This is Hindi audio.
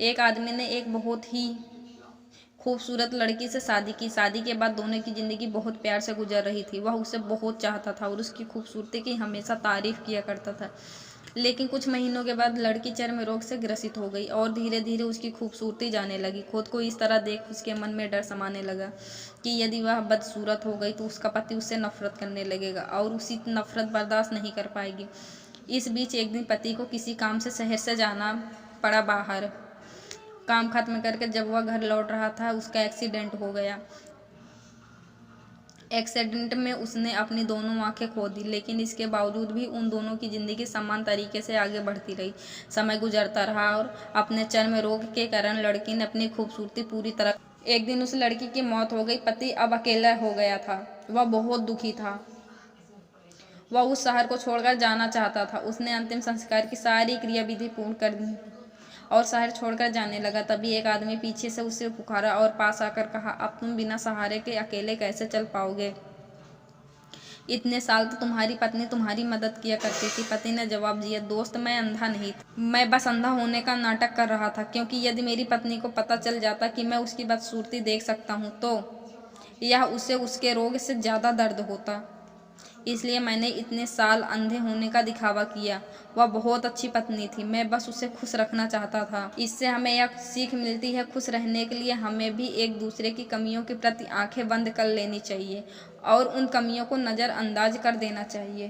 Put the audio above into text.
एक आदमी ने एक बहुत ही खूबसूरत लड़की से शादी की। शादी के बाद दोनों की ज़िंदगी बहुत प्यार से गुजर रही थी। वह उसे बहुत चाहता था और उसकी खूबसूरती की हमेशा तारीफ़ किया करता था। लेकिन कुछ महीनों के बाद लड़की चर्म रोग से ग्रसित हो गई और धीरे धीरे उसकी खूबसूरती जाने लगी। खुद को इस तरह देख उसके मन में डर समाने लगा कि यदि वह बदसूरत हो गई तो उसका पति उससे नफरत करने लगेगा और उसी नफरत बर्दाश्त नहीं कर पाएगी। इस बीच एक दिन पति को किसी काम से शहर से जाना पड़ा बाहर। काम खत्म करके जब वह घर लौट रहा था उसका एक्सीडेंट हो गया। एक्सीडेंट में उसने अपनी दोनों आंखें खो दी, लेकिन इसके बावजूद भी उन दोनों की ज़िंदगी समान तरीके से आगे बढ़ती रही। समय गुजरता रहा और अपने चर्म रोग के कारण लड़की ने अपनी खूबसूरती पूरी तरह। एक दिन उस लड़की की मौत हो गई। पति अब अकेला हो गया था। वह बहुत दुखी था। वह उस शहर को छोड़कर जाना चाहता था। उसने अंतिम संस्कार की सारी क्रियाविधि पूर्ण कर दी और शहर छोड़कर जाने लगा। तभी एक आदमी पीछे से उसे पुकारा और पास आकर कहा, अब तुम बिना सहारे के अकेले कैसे चल पाओगे? इतने साल तो तुम्हारी पत्नी तुम्हारी मदद किया करती थी। पति ने जवाब दिया, दोस्त मैं अंधा नहीं था। मैं बस अंधा होने का नाटक कर रहा था, क्योंकि यदि मेरी पत्नी को पता चल जाता कि मैं उसकी बदसूरती देख सकता हूँ तो यह उसे उसके रोग से ज़्यादा दर्द होता। इसलिए मैंने इतने साल अंधे होने का दिखावा किया। वह बहुत अच्छी पत्नी थी। मैं बस उसे खुश रखना चाहता था। इससे हमें यह सीख मिलती है, खुश रहने के लिए हमें भी एक दूसरे की कमियों के प्रति आंखें बंद कर लेनी चाहिए और उन कमियों को नज़रअंदाज कर देना चाहिए।